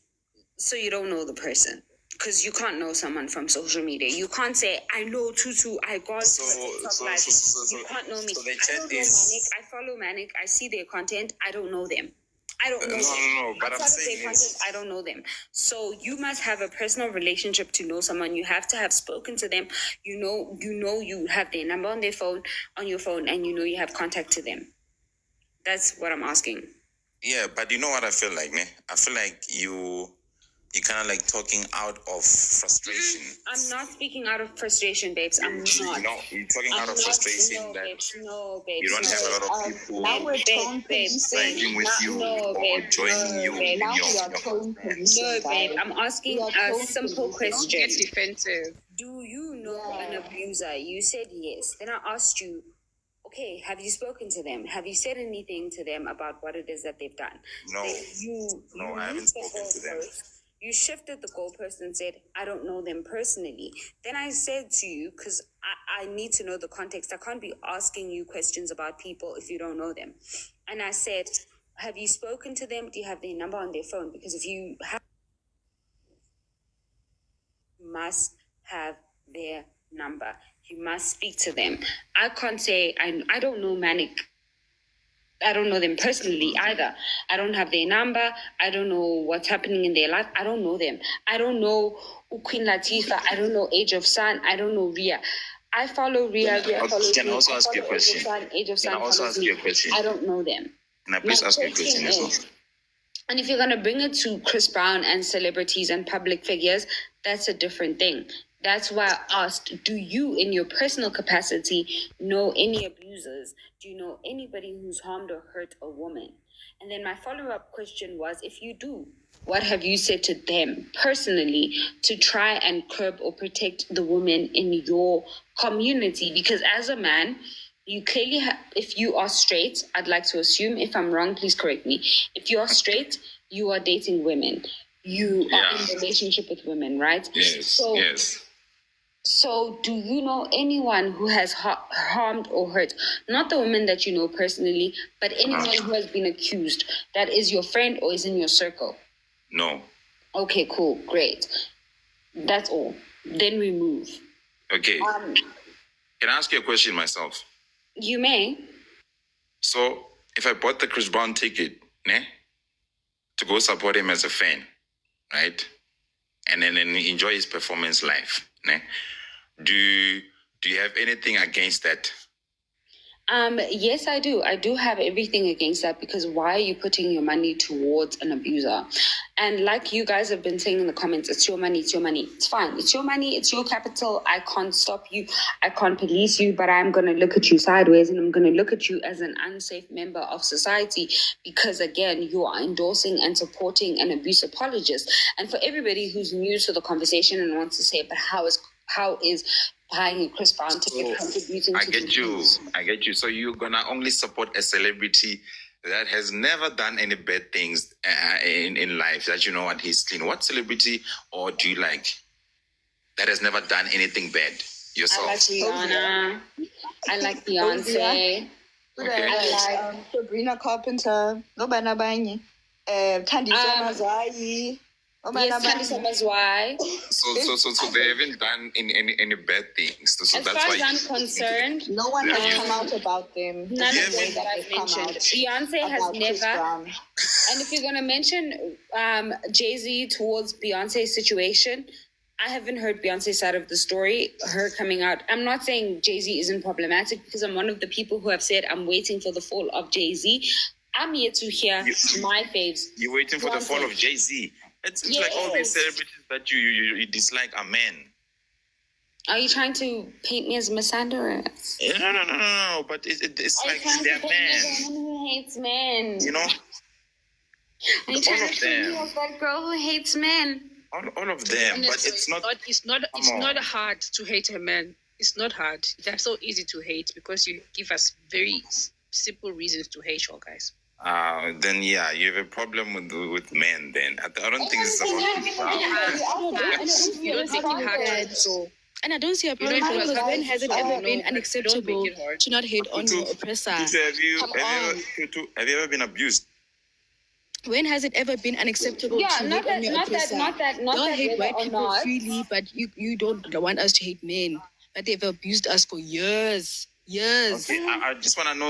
So you don't know the person? Because you can't know someone from social media. You can't say, I know Tutu, I got you can't know me. So the I chat don't know Manic. I follow Manic. I see their content. I don't know them. I don't know them. No, but I'm saying their content, I don't know them. So you must have a personal relationship to know someone. You have to have spoken to them. You know you have their number on your phone, and you know you have contact to them. That's what I'm asking. Yeah, but you know what I feel like, man? I feel like you're kind of like talking out of frustration. I'm not speaking out of frustration, babes. I'm not. You're talking out of frustration that no, babes. you don't have a lot of people siding with you or joining you in your babe. I'm asking a simple question. Don't get defensive. Do you know an abuser? You said yes. Then I asked you, okay, have you spoken to them? Have you said anything to them about what it is that they've done? No, I haven't spoken to them. You shifted the goalpost and said, I don't know them personally. Then I said to you, because I need to know the context. I can't be asking you questions about people if you don't know them. And I said, have you spoken to them? Do you have their number on their phone? Because if you have, you must have their number. You must speak to them. I can't say, I don't know Manic. I don't know them personally either. I don't have their number. I don't know what's happening in their life. I don't know them. I don't know Queen Latifah. I don't know Age of Sun. I don't know Ria. I follow Ria. Ria follows Can I also ask you a question? Age of Sun. Can I also ask you a question? I don't know them. Can I please ask you a question as well? And if you're going to bring it to Chris Brown and celebrities and public figures, that's a different thing. That's why I asked, do you, in your personal capacity, know any abusers? Do you know anybody who's harmed or hurt a woman? And then my follow-up question was, if you do, what have you said to them personally to try and curb or protect the women in your community? Because as a man, you clearly have, if you are straight, I'd like to assume, if I'm wrong, please correct me. If you are straight, you are dating women. You are in a relationship with women, right? Yes, yes. So, do you know anyone who has harmed or hurt? Not the woman that you know personally, but anyone who has been accused that is your friend or is in your circle? No. Okay, cool, great. That's all. Then we move. Okay. Can I ask you a question myself? You may. So, if I bought the Chris Brown ticket, to go support him as a fan, right? And then enjoy his performance live, do you have anything against that? Yes, I do. I do have everything against that, because why are you putting your money towards an abuser? And like you guys have been saying in the comments, it's your money, it's your money. It's fine. It's your money, it's your capital. I can't stop you. I can't police you, but I'm going to look at you sideways, and I'm going to look at you as an unsafe member of society, because again, you are endorsing and supporting an abuse apologist. And for everybody who's new to the conversation and wants to say, but how is buying a Chris Brown ticket contributing to I get you. So you're gonna only support a celebrity that has never done any bad things in life, that you know what, he's clean. What celebrity or do you like that has never done anything bad yourself? I like Rihanna. I like Beyonce. Okay. I like Sabrina Carpenter. Nobana Banye. Thandiswa Mazai. Yes, Thandiswa Mazai. So they haven't done any bad things. So as that's far why as I'm concerned, no one has come out about them. None of them that I've mentioned. Beyonce has never. And if you're going to mention Jay-Z towards Beyonce's situation, I haven't heard Beyonce's side of the story, her coming out. I'm not saying Jay-Z isn't problematic, because I'm one of the people who have said I'm waiting for the fall of Jay-Z. I'm here to hear my faves. You're waiting for the fall of Jay-Z. It's like all these celebrities that you dislike are men. Are you trying to paint me as misandrous? No. But it's like they're men. Who hates men? You know? Are you trying to paint me as that girl who hates men? All of them, but it's not hard to hate a man. It's not hard. They're so easy to hate because you give us very simple reasons to hate your guys. Then yeah, you have a problem with men. Then I don't think it's about. You don't make it hard. So. And I don't see a problem, because when has it ever been unacceptable to not hate on your oppressor? Have you ever been abused? When has it ever been unacceptable to hate on your oppressor? Don't hate white people freely, but you don't want us to hate men. But they've abused us for years. Okay, I just want to know.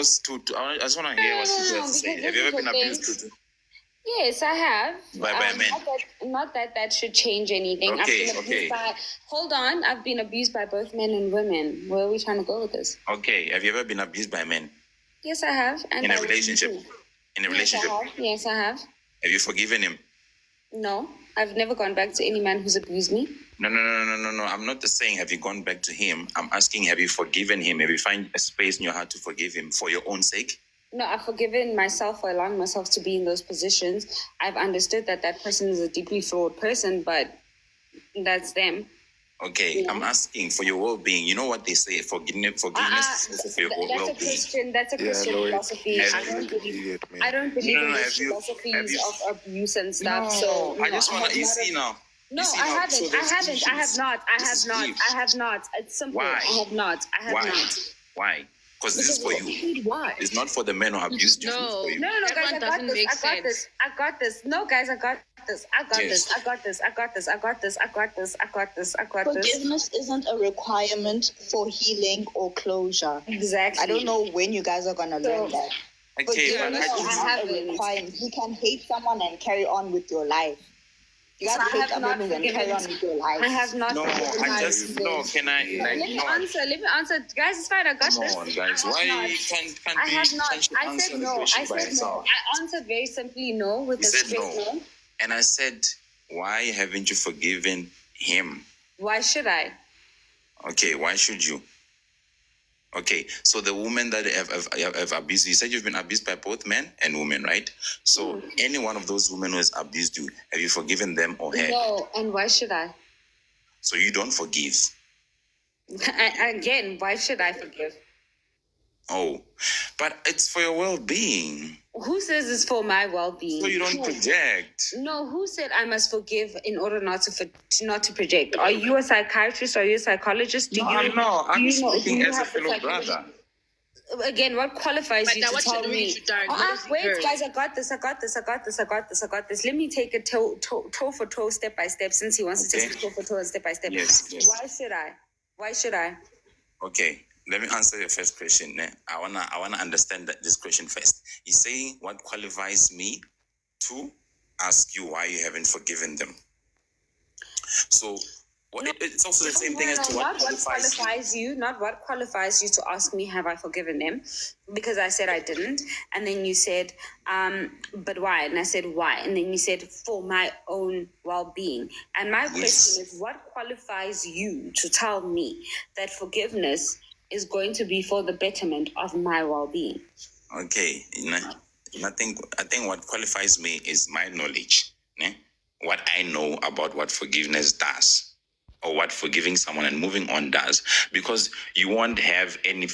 I just want to hear what you have to say. Have you ever been abused, Tutu? Yes, I have. By men? Not that should change anything. Okay, I've been abused by. Hold on, I've been abused by both men and women. Where are we trying to go with this? Okay, have you ever been abused by men? Yes, I have. And in a relationship? Yes, I have. Have you forgiven him? No, I've never gone back to any man who's abused me. No. I'm not just saying have you gone back to him. I'm asking, have you forgiven him? Have you found a space in your heart to forgive him for your own sake? No, I've forgiven myself for allowing myself to be in those positions. I've understood that person is a deeply flawed person, but that's them. Okay, yeah. I'm asking for your well-being. You know what they say, forgiveness is for your well-being. That's a Christian philosophy. I don't believe in those philosophies of abuse and stuff. So I just want to, you see now. No, I haven't. I have not. It's simple. Why? I have not. Why? Because this is for you. Why? It's not for the men who abused you. No, guys, I got this. No, guys, I got this. Forgiveness isn't a requirement for healing or closure. Exactly. I don't know when you guys are gonna learn that. Okay, forgiveness is not a requirement. You can hate someone and carry on with your life. You have to hate someone and carry on with your life. I have not. No, Can I? Let me answer, guys. It's fine. I got this. Come on, guys. Why can't I have not. I said no. I answered very simply no with a straight no. And I said, why haven't you forgiven him? Why should I? Okay, why should you? Okay, so the women that have abused, you said you've been abused by both men and women, right? So any one of those women who has abused you, have you forgiven them or her? No, and why should I? So you don't forgive? Again, why should I forgive? Oh, but it's for your well-being. Who says it's for my well-being? So you don't project. No, who said I must forgive in order not to project? Are you a psychiatrist? Are you a psychologist? I'm speaking as a fellow brother. Again, what qualifies But you now to what tell you're doing me? is you're Wait, guys, I got this. Let me take it toe for toe, step by step, since he wants to take it toe for toe and step by step. Yes. Why should I? Okay, let me answer your first question. I wanna understand this question first. He's saying what qualifies me to ask you why you haven't forgiven them. So it's also the same thing as to what qualifies you. Not what qualifies you to ask me, have I forgiven them? Because I said I didn't. And then you said, but why? And I said, why? And then you said, for my own well-being. And my question is, what qualifies you to tell me that forgiveness is going to be for the betterment of my well-being? Okay. I think what qualifies me is my knowledge. What I know about what forgiveness does, or what forgiving someone and moving on does, because you won't have any